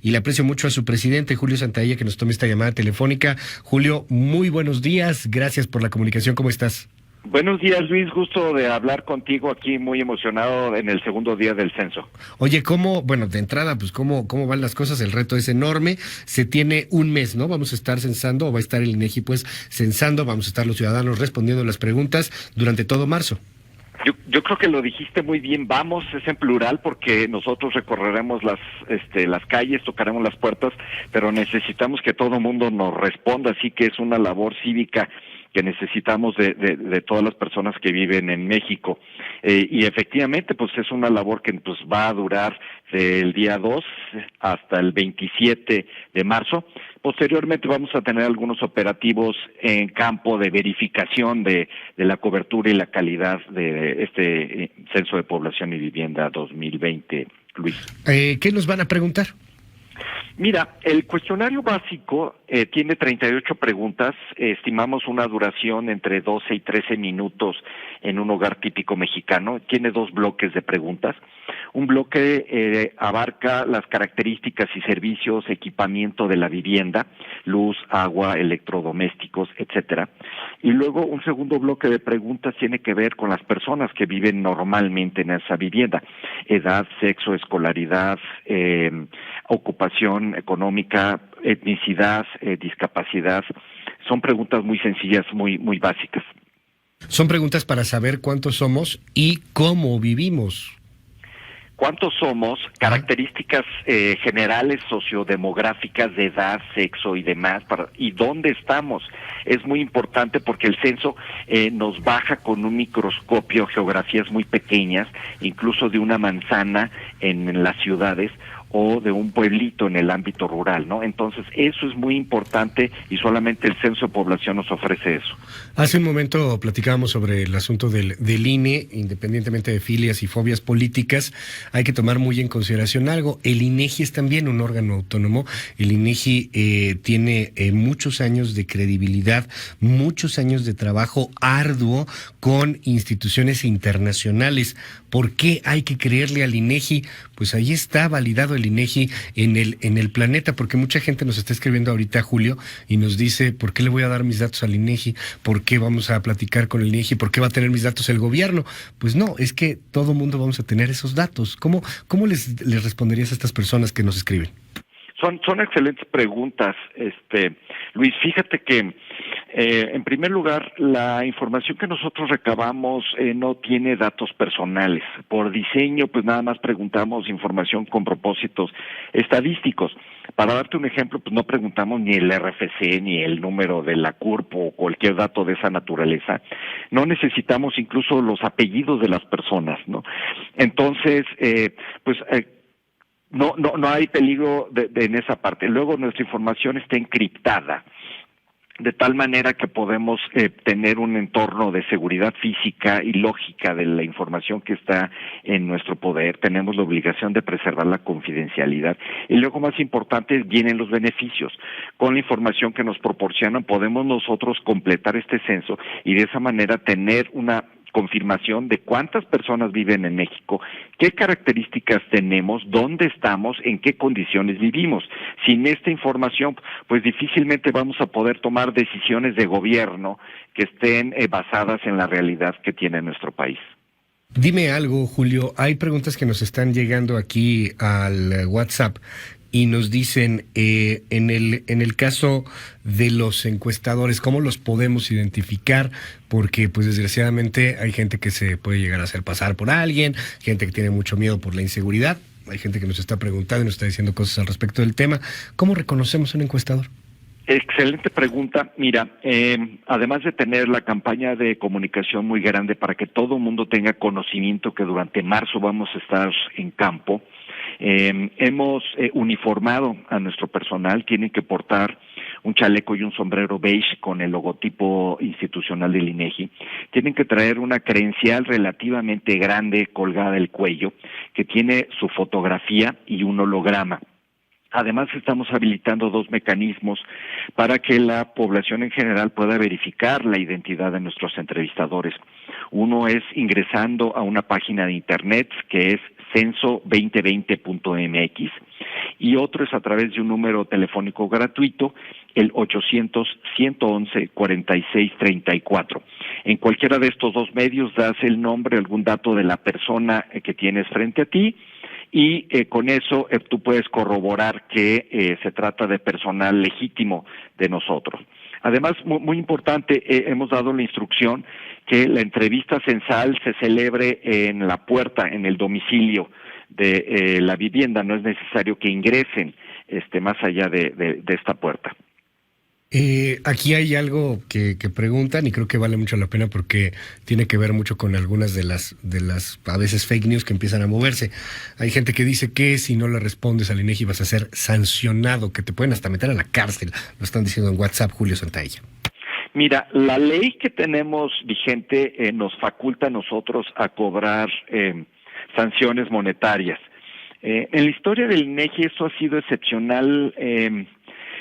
y le aprecio mucho a su presidente, Julio Santaella, que nos tome esta llamada telefónica. Julio, muy buenos días, gracias por la comunicación, ¿cómo estás? Buenos días, Luis, gusto de hablar contigo aquí, muy emocionado en el segundo día del censo. Oye, bueno, de entrada, pues, ¿cómo van las cosas? El reto es enorme, se tiene un mes, ¿no? Vamos a estar censando, o va a estar el INEGI, pues, censando, vamos a estar los ciudadanos respondiendo las preguntas durante todo marzo. Yo creo que lo dijiste muy bien, vamos, es en plural porque nosotros recorreremos las calles, tocaremos las puertas, pero necesitamos que todo mundo nos responda, así que es una labor cívica que necesitamos de todas las personas que viven en México. Y efectivamente, pues es una labor que pues va a durar del día 2 hasta el 27 de marzo. Posteriormente vamos a tener algunos operativos en campo de verificación de la cobertura y la calidad de este Censo de Población y Vivienda 2020, Luis. ¿Qué nos van a preguntar? Mira, el cuestionario básico tiene 38 preguntas, estimamos una duración entre 12 y 13 minutos en un hogar típico mexicano, tiene dos bloques de preguntas. Un bloque abarca las características y servicios, equipamiento de la vivienda, luz, agua, electrodomésticos, etcétera. Y luego un segundo bloque de preguntas tiene que ver con las personas que viven normalmente en esa vivienda, edad, sexo, escolaridad, ocupación económica, etnicidad, discapacidad. Son preguntas muy sencillas, muy básicas. Son preguntas para saber cuántos somos y cómo vivimos. ¿Cuántos somos? Características generales sociodemográficas de edad, sexo y demás, y dónde estamos. Es muy importante porque el censo nos baja con un microscopio geografías muy pequeñas, incluso de una manzana en las ciudades, o de un pueblito en el ámbito rural, ¿no? Entonces, eso es muy importante y solamente el Censo de Población nos ofrece eso. Hace un momento platicábamos sobre el asunto del INE, independientemente de filias y fobias políticas, hay que tomar muy en consideración algo. El INEGI es también un órgano autónomo. El INEGI tiene muchos años de credibilidad, muchos años de trabajo arduo con instituciones internacionales. ¿Por qué hay que creerle al INEGI? Pues ahí está validado el INEGI en el planeta, porque mucha gente nos está escribiendo ahorita, Julio, y nos dice, ¿por qué le voy a dar mis datos al INEGI? ¿Por qué vamos a platicar con el INEGI? ¿Por qué va a tener mis datos el gobierno? Pues no, es que todo mundo vamos a tener esos datos. ¿Cómo les responderías a estas personas que nos escriben? Son excelentes preguntas, Luis. Fíjate que, en primer lugar, la información que nosotros recabamos no tiene datos personales. Por diseño, pues nada más preguntamos información con propósitos estadísticos. Para darte un ejemplo, pues no preguntamos ni el RFC, ni el número de la CURP o cualquier dato de esa naturaleza. No necesitamos incluso los apellidos de las personas, ¿no? Entonces, no hay peligro en esa parte. Luego nuestra información está encriptada, de tal manera que podemos tener un entorno de seguridad física y lógica de la información que está en nuestro poder. Tenemos la obligación de preservar la confidencialidad. Y luego, más importante, vienen los beneficios. Con la información que nos proporcionan, podemos nosotros completar este censo y de esa manera tener una confirmación de cuántas personas viven en México, qué características tenemos, dónde estamos, en qué condiciones vivimos. Sin esta información, pues difícilmente vamos a poder tomar decisiones de gobierno que estén basadas en la realidad que tiene nuestro país. Dime algo, Julio. Hay preguntas que nos están llegando aquí al WhatsApp y nos dicen, en el caso de los encuestadores, ¿cómo los podemos identificar? Porque, pues, desgraciadamente hay gente que se puede llegar a hacer pasar por alguien, gente que tiene mucho miedo por la inseguridad, hay gente que nos está preguntando y nos está diciendo cosas al respecto del tema. ¿Cómo reconocemos un encuestador? Excelente pregunta. Mira, además de tener la campaña de comunicación muy grande para que todo el mundo tenga conocimiento que durante marzo vamos a estar en campo, hemos uniformado a nuestro personal. Tienen que portar un chaleco y un sombrero beige con el logotipo institucional del INEGI. Tienen que traer una credencial relativamente grande colgada del cuello que tiene su fotografía y un holograma. Además, estamos habilitando dos mecanismos para que la población en general pueda verificar la identidad de nuestros entrevistadores. Uno es ingresando a una página de internet que es censo2020.mx, y otro es a través de un número telefónico gratuito, el 800-111-4634. En cualquiera de estos dos medios das el nombre, algún dato de la persona que tienes frente a ti, y con eso tú puedes corroborar que se trata de personal legítimo de nosotros. Además, muy importante, hemos dado la instrucción que la entrevista censal se celebre en la puerta, en el domicilio de la vivienda. No es necesario que ingresen más allá de esta puerta. Aquí hay algo que preguntan y creo que vale mucho la pena porque tiene que ver mucho con algunas de las a veces fake news que empiezan a moverse. Hay gente que dice que si no le respondes al INEGI vas a ser sancionado, que te pueden hasta meter a la cárcel. Lo están diciendo en WhatsApp, Julio Santaella. Mira, la ley que tenemos vigente nos faculta a nosotros a cobrar sanciones monetarias. En la historia del INEGI eso ha sido excepcional.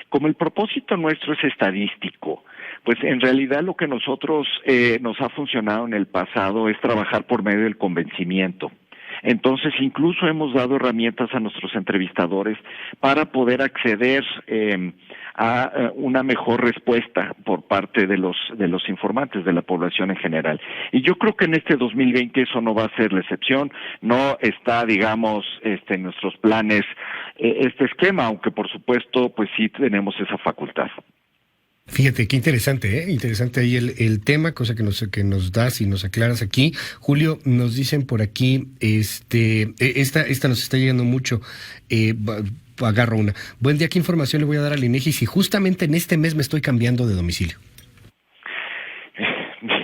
Como el propósito nuestro es estadístico, pues en realidad lo que nosotros nos ha funcionado en el pasado es trabajar por medio del convencimiento. Entonces, incluso hemos dado herramientas a nuestros entrevistadores para poder acceder a una mejor respuesta por parte de los informantes, de la población en general. Y yo creo que en este 2020 eso no va a ser la excepción. No está, digamos, en nuestros planes este esquema, aunque por supuesto, pues sí tenemos esa facultad. Fíjate, qué interesante, interesante ahí el tema, cosa que nos das y nos aclaras aquí. Julio, nos dicen por aquí, esta nos está llegando mucho, agarro una. Buen día, ¿qué información le voy a dar al INEGI si justamente en este mes me estoy cambiando de domicilio?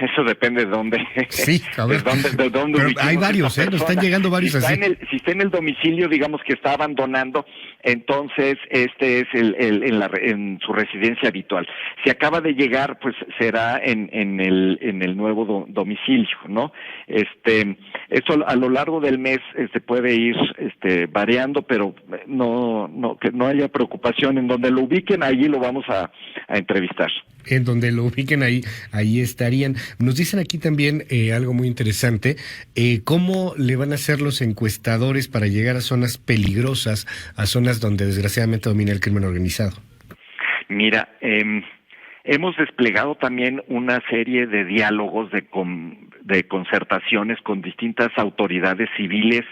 Eso depende de dónde. Sí, a ver. De dónde pero hay varios, nos están llegando varios así. Si está en el domicilio, digamos que está abandonando, entonces este es en su residencia habitual. Si acaba de llegar, pues será en el nuevo domicilio, ¿no? Eso a lo largo del mes puede ir variando, pero que no haya preocupación. En donde lo ubiquen, allí lo vamos a entrevistar. En donde lo ubiquen ahí estarían. Nos dicen aquí también algo muy interesante, ¿cómo le van a hacer los encuestadores para llegar a zonas peligrosas, a zonas donde desgraciadamente domina el crimen organizado? Mira, hemos desplegado también una serie de diálogos, de concertaciones con distintas autoridades civiles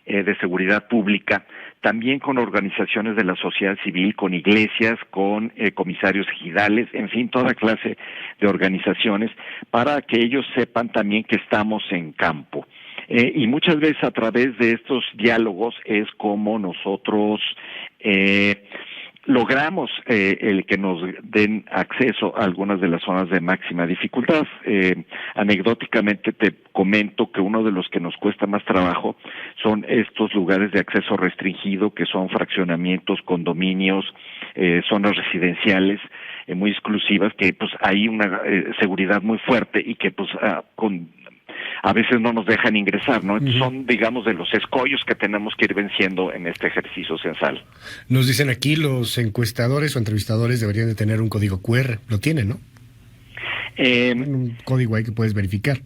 de seguridad pública, también con organizaciones de la sociedad civil, con iglesias, con comisarios ejidales, en fin, toda clase de organizaciones, para que ellos sepan también que estamos en campo. Y muchas veces a través de estos diálogos es como nosotros logramos el que nos den acceso a algunas de las zonas de máxima dificultad. Anecdóticamente te comento que uno de los que nos cuesta más trabajo son estos lugares de acceso restringido, que son fraccionamientos, condominios, zonas residenciales muy exclusivas, que pues hay una seguridad muy fuerte y que pues a veces no nos dejan ingresar, ¿no? Uh-huh. Son, digamos, de los escollos que tenemos que ir venciendo en este ejercicio censal. Nos dicen aquí, los encuestadores o entrevistadores deberían de tener un código QR. Lo tienen, ¿no? Un código ahí que puedes verificar.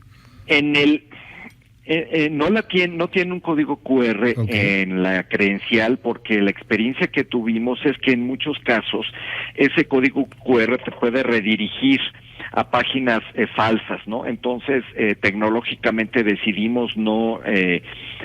No tiene un código QR en la credencial, porque la experiencia que tuvimos es que en muchos casos ese código QR te puede redirigir a páginas falsas, ¿no? Entonces, tecnológicamente decidimos no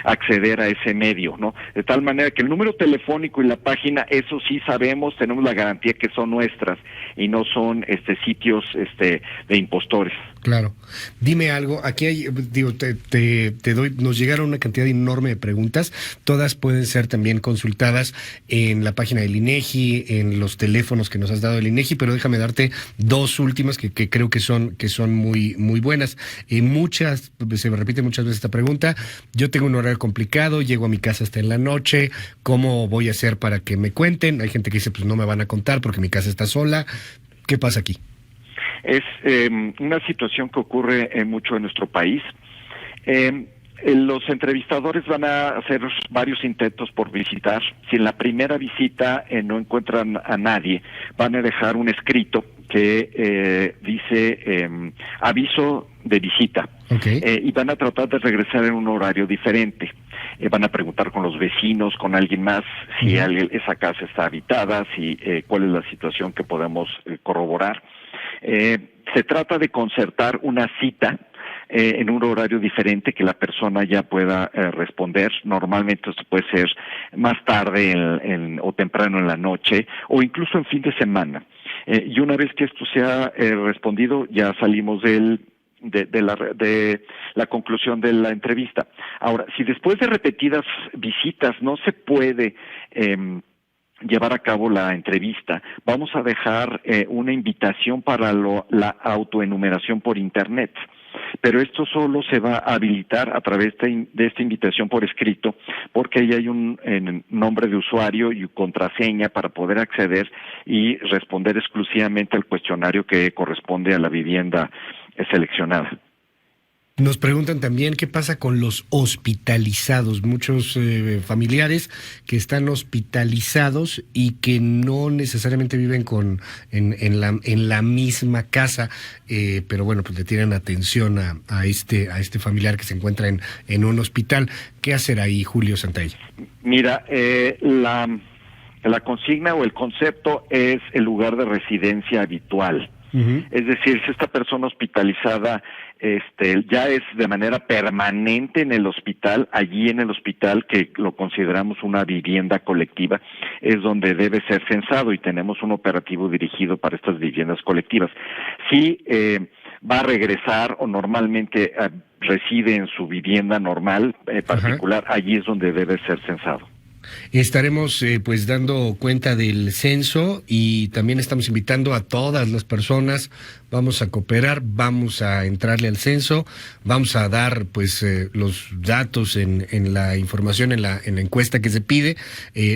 acceder a ese medio, ¿no? De tal manera que el número telefónico y la página, eso sí sabemos, tenemos la garantía que son nuestras y no son sitios de impostores. Claro. Dime algo, aquí hay, te doy, nos llegaron una cantidad enorme de preguntas, todas pueden ser también consultadas en la página del INEGI, en los teléfonos que nos has dado del INEGI, pero déjame darte dos últimas que creo que son muy, muy buenas. Muchas, se me repite muchas veces esta pregunta, yo tengo un horario complicado, llego a mi casa hasta en la noche, ¿cómo voy a hacer para que me cuenten? Hay gente que dice, pues no me van a contar porque mi casa está sola. ¿Qué pasa aquí? Es una situación que ocurre mucho en nuestro país. Los entrevistadores van a hacer varios intentos por visitar. Si en la primera visita no encuentran a nadie, van a dejar un escrito que dice aviso de visita. Okay. Y van a tratar de regresar en un horario diferente. van a preguntar con los vecinos, con alguien más, si esa casa está habitada, si cuál es la situación que podemos corroborar. Se trata de concertar una cita en un horario diferente que la persona ya pueda responder. Normalmente esto puede ser más tarde o temprano en la noche o incluso en fin de semana. Y una vez que esto se ha respondido, ya salimos de la conclusión de la entrevista. Ahora, si después de repetidas visitas no se puede llevar a cabo la entrevista, vamos a dejar una invitación para la autoenumeración por Internet. Pero esto solo se va a habilitar a través de esta invitación por escrito, porque ahí hay un nombre de usuario y contraseña para poder acceder y responder exclusivamente al cuestionario que corresponde a la vivienda seleccionada. Nos preguntan también qué pasa con los hospitalizados, muchos familiares que están hospitalizados y que no necesariamente viven en la misma casa, pero bueno, pues le tienen atención a este familiar que se encuentra en un hospital. ¿Qué hacer ahí, Julio Santalla? Mira, la consigna o el concepto es el lugar de residencia habitual. Es decir, si esta persona hospitalizada ya es de manera permanente en el hospital, allí en el hospital, que lo consideramos una vivienda colectiva, es donde debe ser censado y tenemos un operativo dirigido para estas viviendas colectivas. Si va a regresar o normalmente reside en su vivienda normal particular, allí es donde debe ser censado. Estaremos pues dando cuenta del censo y también estamos invitando a todas las personas. Vamos a cooperar, vamos a entrarle al censo, vamos a dar pues los datos en la información, en la encuesta que se pide.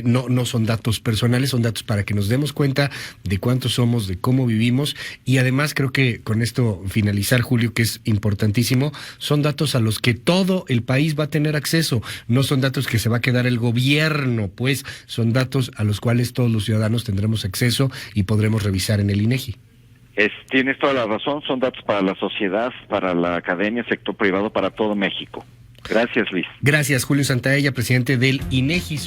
No son datos personales, son datos para que nos demos cuenta de cuántos somos, de cómo vivimos, y además creo que con esto finalizar, Julio, que es importantísimo, son datos a los que todo el país va a tener acceso, no son datos que se va a quedar el gobierno, pues son datos a los cuales todos los ciudadanos tendremos acceso y podremos revisar en el INEGI. Tienes toda la razón, son datos para la sociedad, para la academia, sector privado, para todo México. Gracias, Luis. Gracias, Julio Santaella, presidente del INEGI.